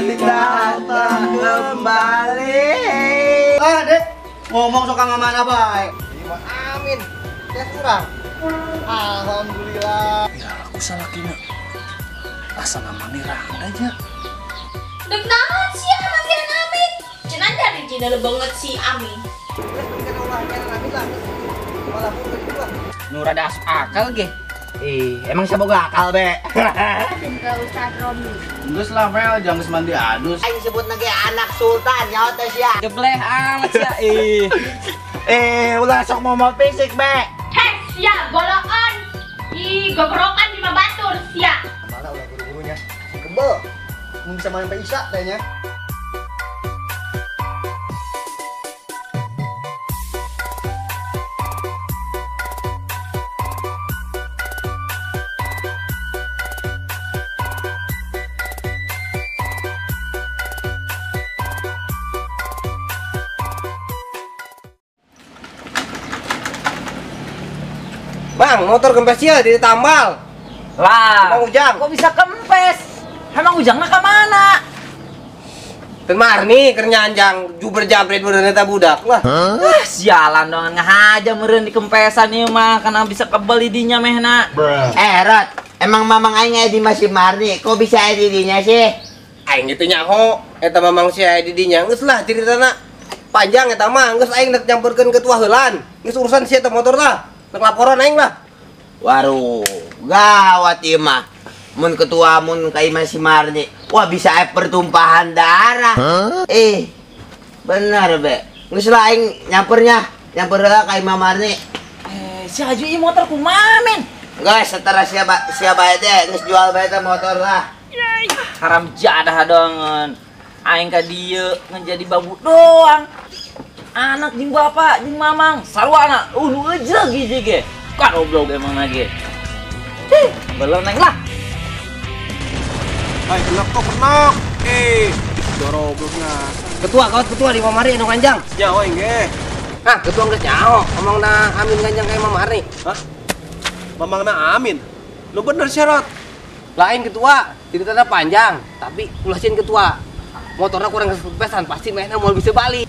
datang kembali. Dek, ngomong suka mana baik. Amin. Ya kurang. Alhamdulillah. Ya aku salah kina. Asal nama nih aja. Dek naon sih manggilan Amin? Cenah dari Cina banget si Amin. Nur ada akal ge. Emang siapa gak akal be? Enggak Ustaz Romi. Enggak lah Vel, jangan mandi adus. Aing sebut lagi anak sultan nyawa teh sia. Gebleh amat ya. Ulah sok mau fisik be. Heh, sia golokan. Ih, gogorokan di mah batur sia. Mana udah guru-gurunya. Kebel. Mun bisa main sampai isya kayaknya. Bang, motor kempes ya di tambal. Lah, Bang Ujang. kok bisa kempes? Emang Ujangnya ke mana? Temar nih kerjaan jang juber jabret bener eta budak lah. Sialan dong ngahaja meureun di kempesan ieu mah kana bisa kebel didinya mehna. Rod, emang mamang aing aya di Masih Marni, kok bisa aya di dinya sih? Aing gitu nya ho, eta mamang si aya di dinya geus lah ceritana panjang eta mah geus aing rek nyamperkeun ketua heulan. Geus urusan si eta motor lah. Rek laporan aing lah. Waduh, gawat ieu mah. Mun ketua mun ka Masih Marni, wah bisa aya pertumpahan darah. Bener be. Geus lah aing nyamper heula ka Imam Marni. Si Haji ieu motor kumaha men? Guys, setara siapa teh geus jual bae teh motor lah. Haram jadah dongen. Aing ka dieu ngejadi babu doang. Anak jeung bapak jeung mamang sarwana nu ejeug hiji ge. Goblok emang lagi. Belum neng lah. Hai, kenok. Doroblokna. Ketua di Mamari anu kanjang. Ya, oing ge. Hah, ketua geus nyaho, omongna Amin kanjang ka Mamari. Hah? Mamangna Amin. Lu bener syarat. Lain ketua, ceritanya panjang, tapi ulasin ketua. Motornya kurang kesempesan, pasti mainnya mau bisa balik.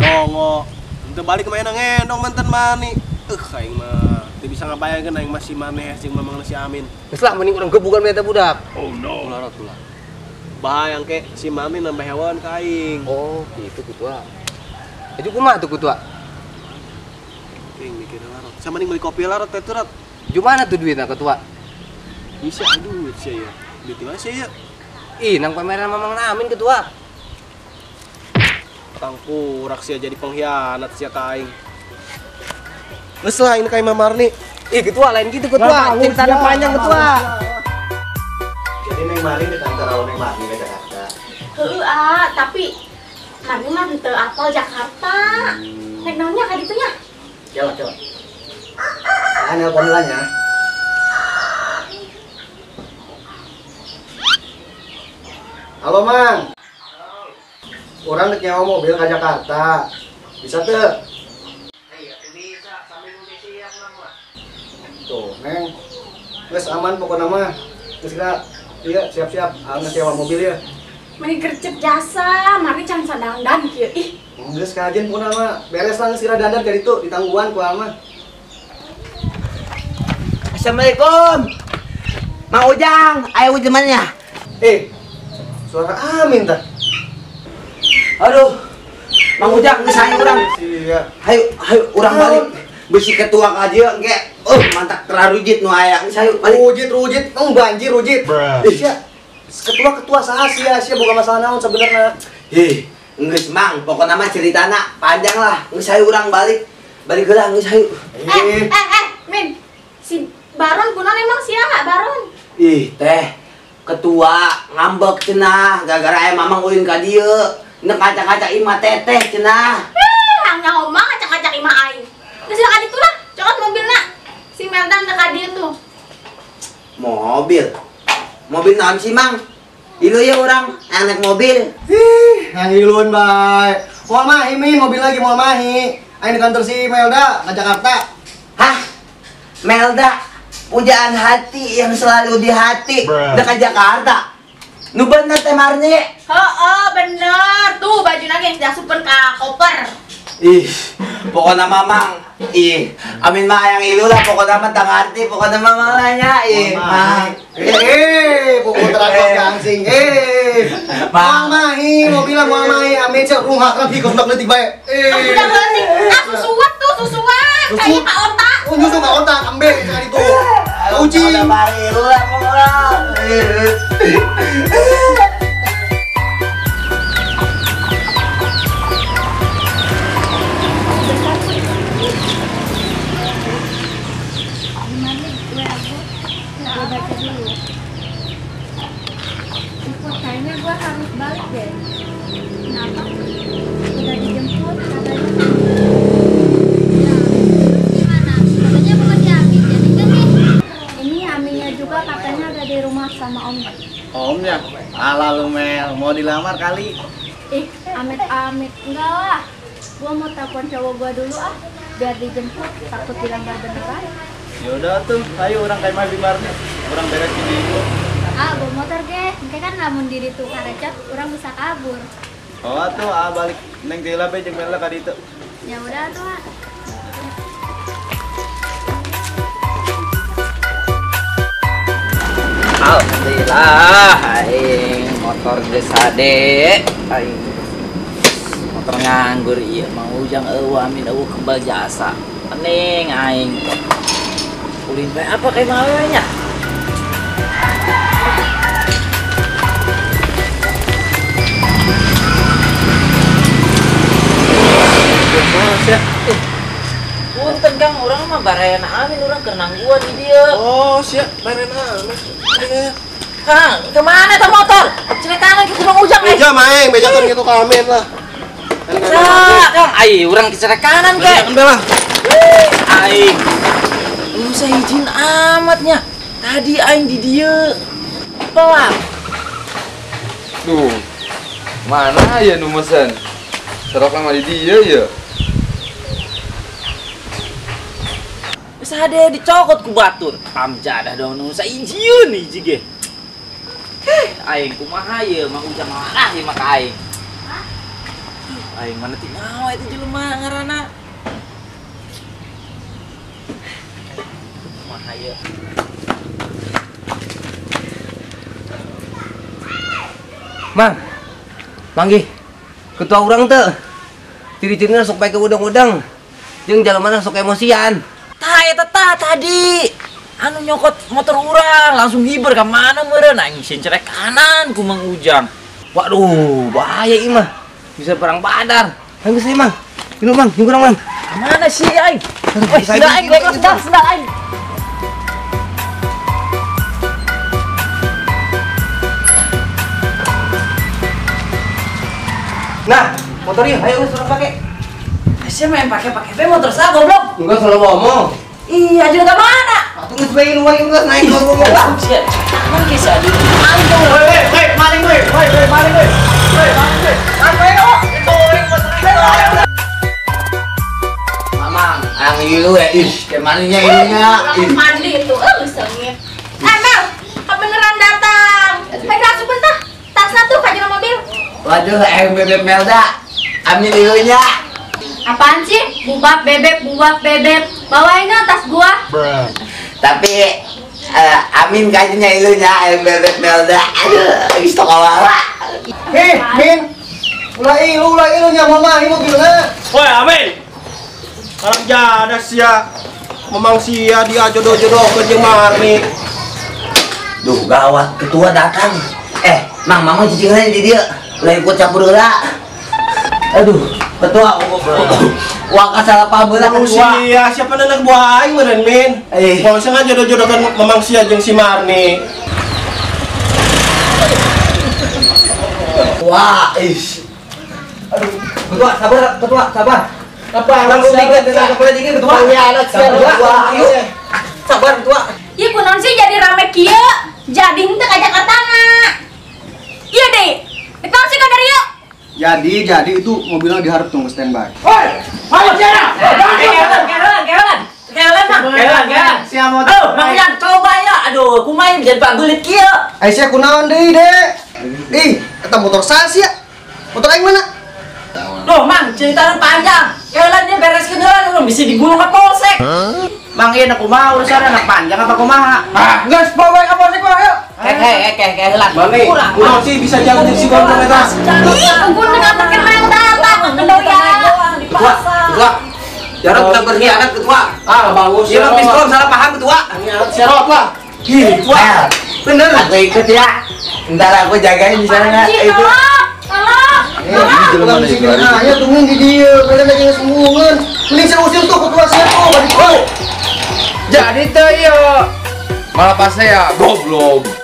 Dongo. Untuk balik ke mainan ngendong mantan mani. Aing mah teu bisa ngabayangkeun aing masih maneh jeung mamangna si Amin. Geus lah mending urang gebugan eta budak. Oh no. Ulah. Bahayang ke si Mami nambah hewan ka aing. Oh, gitu ketua. Jadi kumaha tuh ketua? Aing mikirna larot. Sama ning beli kopi larot teh turat. Gimana tuh duitnya ketua? Bisa duit sih ya. Duit mana sih ya? Ih, nang pameran mamang Amin ketua. Tangkurak sih jadi pengkhianat sia ka aing. Geus lah ini ka Imam Marni. Ih, ketua lain gitu ketua. Ceritanya panjang ketua. Jadi Neng Marni di kantor Neng Marni di Jakarta. Heueuh, tapi Marni mah teu apal Jakarta. Nek naonnya ka ditu nya? Coba. Nelpon lah ya. Halo Mang. Orang rek nyawa mobil ke Jakarta. Bisa teu? Bisa, sambil nunggu siang lah. Tuh, Neng. Geus aman pokokna mah. Geus gerak. Iya, siap-siap. Geus nyewa mobil ya. Meni gercep jasa, Marni can sadangdan kieu. Ih, Geus kajen pokokna mah. Beres lah geus kira dandan ka ditu ditangguhan ku mah. Assalamualaikum. Mang Ujang, ayo ujemannya. Suara Amin tah. Aduh. Mang Ujang geus hayu urang. Iya. Hayu urang balik. Besi ketua ka dieu engke. Mantap terarujit nu aya. Geus hayu balik. Rujit. Banjir rujit. Sia. Ketua saha sia boga masalah naon sebenarnya. Geus Mang, pokona mah ceritana panjang lah. Geus hayu urang balik. Balik heula geus hayu. Min. Si Baron kunaon emang sia Baron? Teh. Ketua ngambek cenah gara-gara aya mamang ulin ka dieu. Nek kaca-kaca imah teteh cenah. Hanya omong acak-acak imah aing. Geus ka ditu lah, cokot mobilna. Si Meldan teh ka dieu tuh. Mobil naon sih Mang? Ilu ya orang yang naik mobil. Ngilun bae. Moal mahi min mobil lagi moal mahi. Aing di kantor si Melda ke Jakarta. Hah? Melda, pujaan hati yang selalu di hati dekat Jakarta. Nu bener teh Marni. Oh, bener. Tuh baju nage diasupan ke koper. Ih, pokoknya mamang. Ih, amin mah yang ilu lah. Pokoknya mah tak ngerti. Pokoknya mamang nanya. Ih, mah. Pokok terang gangsing. Mamahi, mau bilang mamahi, amin cek rumah kan di kontak letik baik. Udah ngetik. Susuan tuh, susuan. Kayak Pak Otak. Nyusu nggak otak, ambil sekali itu. Uji. Pokoknya mah ilu lah pokoknya. Kayaknya gua harus balik deh. Kenapa? Udah dijemput katanya. Ya, terus gimana? Katanya bukan di Amin, jadi kan nih. Ini Aminnya juga katanya ada di rumah sama Om. Omnya? Alah lu Mel, mau dilamar kali? Ih, amit-amit. Enggak lah. Gua mau telepon cowok gua dulu ah. Biar dijemput, takut dilamar beneran. Yaudah tuh, ayo orang kayak Mas Marni. Orang beres ini dulu. Ah, bawa motor ge. Engke kan lamun diri tuh karecet, orang bisa kabur. Oh tuh, balik neng tila be jeung Mel ka ditu. Ya udah tuh, ah. Alhamdulillah, aing motor geus hade. Aing motor nganggur ieu mau ujang eueuh amin eueuh kembal jasa. Pening aing. Ulin bae apa kayak mawenya? Punten Kang, orang mah barayana amin orang keur nangguan di dia. Oh, siap, barena. Kang, kemana tuh motor? Cina kanan ke Gunung Ujang, Beja maeng, bejakan gitu ke amin lah. Kang, ai urang ke cina kanan ke. Bejakan be lah. Aing. Lu saya izin amatnya. Tadi aing di dia. Pelan. Duh, mana ya nu mesen? Serok lama di dia ya. Wis ade dicokot ku batur. Amjadah dong nu saya izin hiji ge. Aing kumaha ye mah ujang marah ieu maka aing. Aing mana ti nyawa itu jelema ngaranna. Kumaha ye. Mang, manggih. Ketua orang tuh. Ciri-cirinya sok baik ke udang-udang. Jeung jalan sok emosian. Tah eta tah tadi. Anu nyokot motor urang langsung hiber ka mana meureun aing sincerek kanan ku Mang Ujang. Waduh, bahaya ieu mah. Bisa perang badar. Geus ieu, Mang. Minum, Mang. Minum Mang. Mana sih aing? Weh, sudah aing, sudah aing. Nah, motornya ayo suruh pakai. Siapa yang pakai motor saya goblok? Enggak salah ngomong. Iya, aja ke mana? Tunggu sebagai luar enggak naik motor ngomong. Siap. Emang kisah aja. Aing tuh. Woi, maling woi. Woi, maling woi. Woi, maling woi. Apa itu? Itu orang motor. Mamang, ang ilu ya. Ih, kayak maninya ilunya. Orang mandi itu, sengit. Mel, kebeneran datang. Pegang sebentar. Tasnya tuh kajian mobil. Waduh, bebek Melda. Amin ilunya. Apaan sih? Bubak bebek. Bawain tas gua. Tapi Amin kayaknya ilunya bebek Melda. Aduh, istokawala. Min. Ulah ilunya mama, ieu mobilna. Woi, amin. Sekarang jada sia. Memang sia dia jodoh-jodoh ke jeung Marni. Duh, gawat, ketua datang. Mang, mama cicingnya di dia. Ulah ikut campur gerak. Aduh, ketua. Wah, salah paham lah ketua. Sia, siapa anak buah aing meureun, Min? Kalau sengaja jodoh-jodohkan memang sia jeung si Marni. Wah, ish. Aduh, ketua, sabar. Apa Langsung dikit, ketua. Ya, anak Ketua, ayo. Sabar, ketua. Iya kunaon sih jadi rame kieu? Jadi henteu ka Jakartana. Iya deh. Eta sih ka dari yuk. Jadi itu mobilnya diharap tunggu standby. Kelan. Siapa Aduh, Mang Ujang coba ya. Aduh, kumaha jadi Pak Gulit kieu. Aisyah kunaon deui, Dek? Ih, eta motor saya sih ya. Motor aing mana? Loh, Mang, ceritanya panjang. Kalian dia bereskeun heula belum bisa digulung ke polsek. Mang ieu kumaha urusan anak panjang apa kumaha? Ah, geus poe ka polsek mah ayo. Heula. Mami, kunaon sih bisa jalan di si gondrong eta? Ih, kumpul dengan pakai main data, mendoya. Ketua. Jarang kita berkhianat ketua. Ah, bagus. Iya, Bang Pistol salah paham ketua. Serot lah. Ih, ketua. Bener. Aku ikut ya. Ntar aku jagain di sana. Panji, Itu. tolong. Ini jelema nih Ibrahim. Ayo tungguin di dia, kalian lagi ngesembungan. Mending saya usir tuh ketua saya tuh, balik tuh. Jadi teh ya. Malah pas saya goblok.